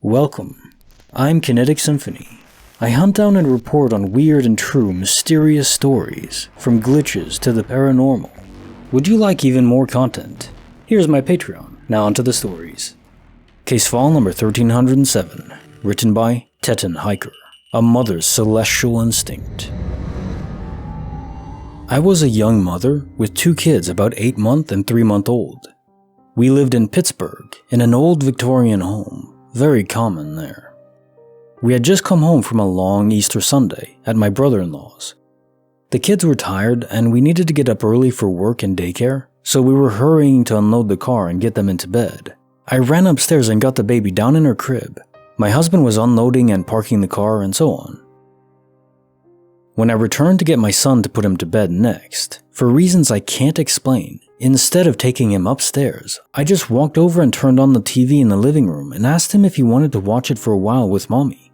Welcome. I'm Kinetic Symphony. I hunt down and report on weird and true mysterious stories, from glitches to the paranormal. Would you like even more content? Here's my Patreon. Now onto the stories. Case file number 1307, written by TetonHiker, A Mother's Celestial Instinct. I was a young mother with 2 kids about 8-month and 3-month-old. We lived in Pittsburgh in an old Victorian home. Very common there. We had just come home from a long Easter Sunday at my brother-in-law's. The kids were tired and we needed to get up early for work and daycare, so we were hurrying to unload the car and get them into bed. I ran upstairs and got the baby down in her crib. My husband was unloading and parking the car and so on. When I returned to get my son to put him to bed next, for reasons I can't explain, instead of taking him upstairs, I just walked over and turned on the TV in the living room and asked him if he wanted to watch it for a while with mommy.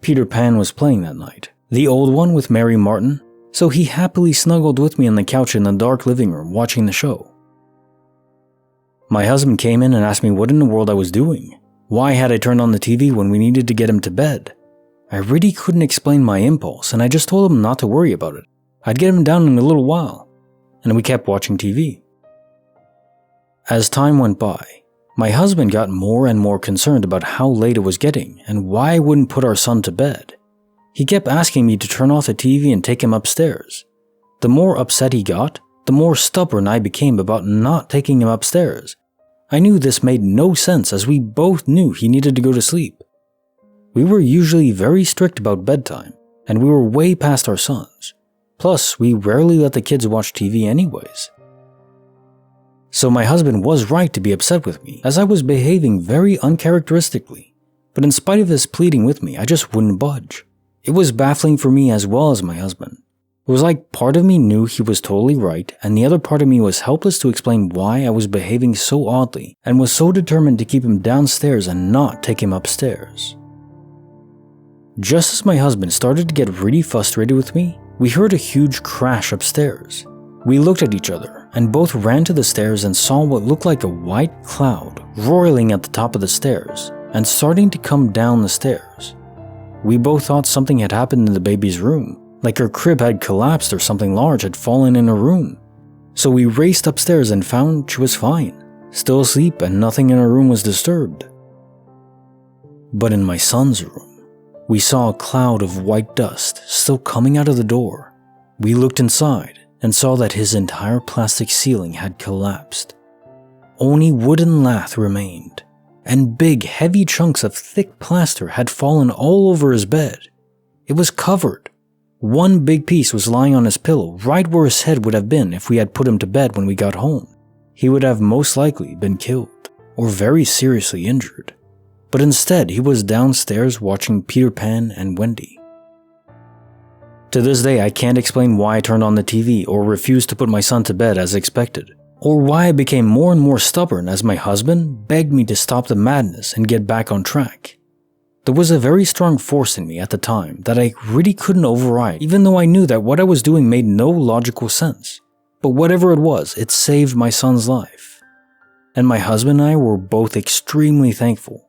Peter Pan was playing that night, the old one with Mary Martin, so he happily snuggled with me on the couch in the dark living room watching the show. My husband came in and asked me what in the world I was doing. Why had I turned on the TV when we needed to get him to bed? I really couldn't explain my impulse and I just told him not to worry about it. I'd get him down in a little while, and we kept watching TV. As time went by, my husband got more and more concerned about how late it was getting and why I wouldn't put our son to bed. He kept asking me to turn off the TV and take him upstairs. The more upset he got, the more stubborn I became about not taking him upstairs. I knew this made no sense as we both knew he needed to go to sleep. We were usually very strict about bedtime, and we were way past our sons. Plus, we rarely let the kids watch TV anyways. So my husband was right to be upset with me, as I was behaving very uncharacteristically. But in spite of his pleading with me, I just wouldn't budge. It was baffling for me as well as my husband. It was like part of me knew he was totally right, and the other part of me was helpless to explain why I was behaving so oddly, and was so determined to keep him downstairs and not take him upstairs. Just as my husband started to get really frustrated with me, we heard a huge crash upstairs. We looked at each other and both ran to the stairs and saw what looked like a white cloud roiling at the top of the stairs and starting to come down the stairs. We both thought something had happened in the baby's room, like her crib had collapsed or something large had fallen in her room. So we raced upstairs and found she was fine, still asleep, and nothing in her room was disturbed. But in my son's room, we saw a cloud of white dust still coming out of the door. We looked inside and saw that his entire plastic ceiling had collapsed. Only wooden lath remained, and big heavy chunks of thick plaster had fallen all over his bed. It was covered. One big piece was lying on his pillow right where his head would have been if we had put him to bed when we got home. He would have most likely been killed or very seriously injured. But instead, he was downstairs watching Peter Pan and Wendy. To this day, I can't explain why I turned on the TV or refused to put my son to bed as expected, or why I became more and more stubborn as my husband begged me to stop the madness and get back on track. There was a very strong force in me at the time that I really couldn't override, even though I knew that what I was doing made no logical sense. But whatever it was, it saved my son's life. And my husband and I were both extremely thankful.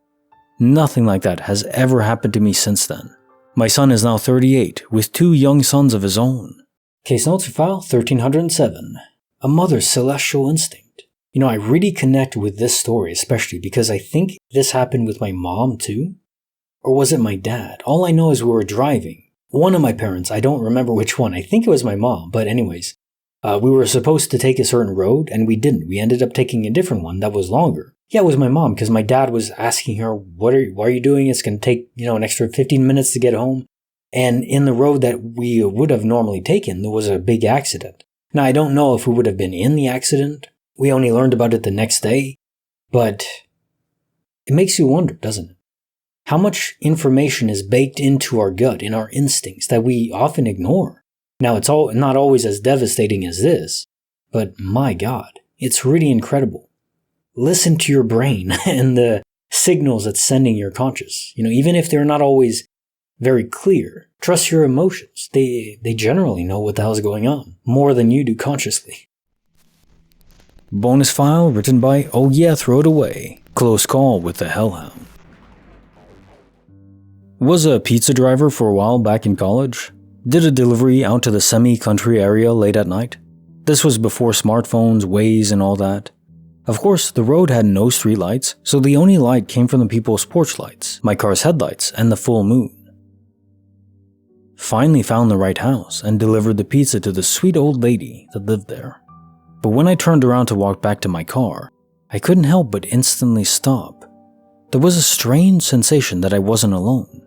Nothing like that has ever happened to me since then. My son is now 38, with 2 young sons of his own. Case notes for file 1307, A Mother's Celestial Instinct. I really connect with this story especially because I think this happened with my mom too. Or was it my dad? All I know is we were driving. One of my parents, I don't remember which one, I think it was my mom, but anyways. We were supposed to take a certain road and we didn't. We ended up taking a different one that was longer. Yeah, it was my mom because my dad was asking her, why are you doing? It's going to take, an extra 15 minutes to get home. And in the road that we would have normally taken, there was a big accident. Now, I don't know if we would have been in the accident. We only learned about it the next day. But it makes you wonder, doesn't it? How much information is baked into our gut, in our instincts, that we often ignore. Now, it's not always as devastating as this, but my God, it's really incredible. Listen to your brain and the signals it's sending your conscious. Even if they're not always very clear, trust your emotions. They generally know what the hell's going on, more than you do consciously. Bonus file written by OhYeahThrowItAway, Close Call with the Hellhound. Was a pizza driver for a while back in college. Did a delivery out to the semi-country area late at night. This was before smartphones, Waze, and all that. Of course, the road had no streetlights, so the only light came from the people's porch lights, my car's headlights, and the full moon. Finally found the right house and delivered the pizza to the sweet old lady that lived there. But when I turned around to walk back to my car, I couldn't help but instantly stop. There was a strange sensation that I wasn't alone.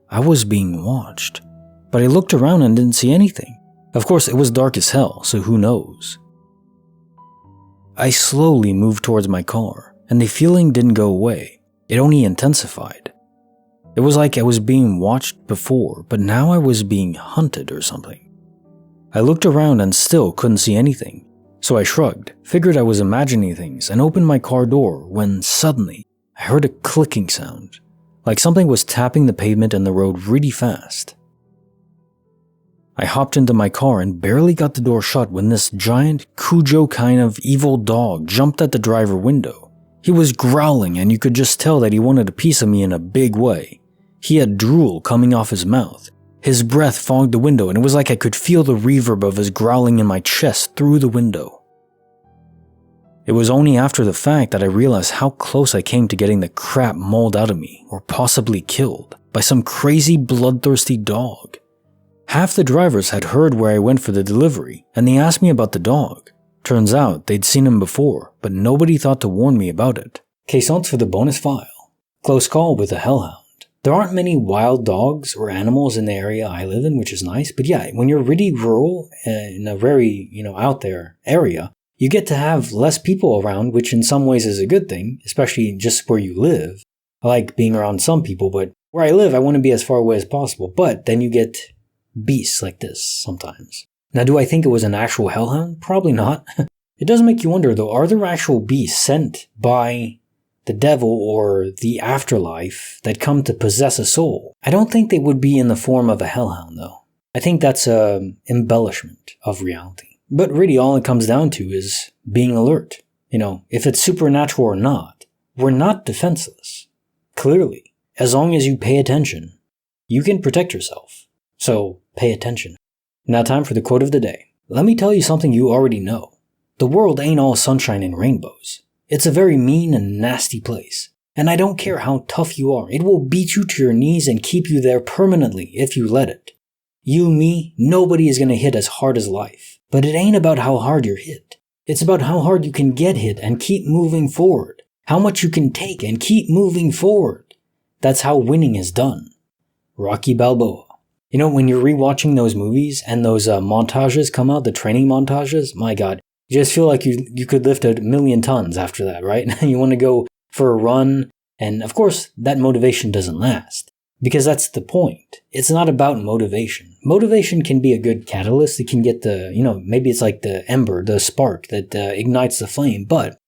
I was being watched. But I looked around and didn't see anything. Of course, it was dark as hell, so who knows? I slowly moved towards my car, and the feeling didn't go away. It only intensified. It was like I was being watched before, but now I was being hunted or something. I looked around and still couldn't see anything. So I shrugged, figured I was imagining things, and opened my car door when suddenly I heard a clicking sound, like something was tapping the pavement and the road really fast. I hopped into my car and barely got the door shut when this giant Cujo kind of evil dog jumped at the driver window. He was growling and you could just tell that he wanted a piece of me in a big way. He had drool coming off his mouth. His breath fogged the window and it was like I could feel the reverb of his growling in my chest through the window. It was only after the fact that I realized how close I came to getting the crap mauled out of me or possibly killed by some crazy bloodthirsty dog. Half the drivers had heard where I went for the delivery and they asked me about the dog. Turns out they'd seen him before, but nobody thought to warn me about it. Caissons for the bonus file. Close call with a hellhound. There aren't many wild dogs or animals in the area I live in, which is nice. But yeah, when you're really rural, in a very, out there area, you get to have less people around, which in some ways is a good thing, especially just where you live. I like being around some people, but where I live, I want to be as far away as possible. But then you get beasts like this sometimes. Now, do I think it was an actual hellhound? Probably not. It does make you wonder, though, are there actual beasts sent by the devil or the afterlife that come to possess a soul? I don't think they would be in the form of a hellhound, though. I think that's an embellishment of reality. But really, all it comes down to is being alert. If it's supernatural or not, we're not defenseless. Clearly, as long as you pay attention, you can protect yourself. So, pay attention. Now time for the quote of the day. Let me tell you something you already know. The world ain't all sunshine and rainbows. It's a very mean and nasty place. And I don't care how tough you are, it will beat you to your knees and keep you there permanently if you let it. You, me, nobody is going to hit as hard as life. But it ain't about how hard you're hit. It's about how hard you can get hit and keep moving forward. How much you can take and keep moving forward. That's how winning is done. Rocky Balboa. When you're rewatching those movies and those montages come out, the training montages, my God, you just feel like you could lift 1,000,000 tons after that, right? You want to go for a run, and of course, that motivation doesn't last. Because that's the point. It's not about motivation. Motivation can be a good catalyst. It can get maybe it's like the ember, the spark that ignites the flame, but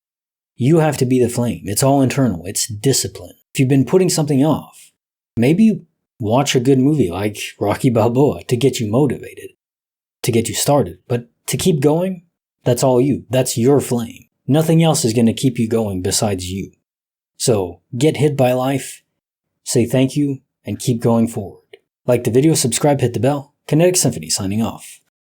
you have to be the flame. It's all internal. It's discipline. If you've been putting something off, maybe watch a good movie like Rocky Balboa to get you motivated, to get you started. But to keep going, that's all you. That's your flame. Nothing else is going to keep you going besides you. So get hit by life, say thank you, and keep going forward. Like the video, subscribe, hit the bell. Kinetic Symphony signing off.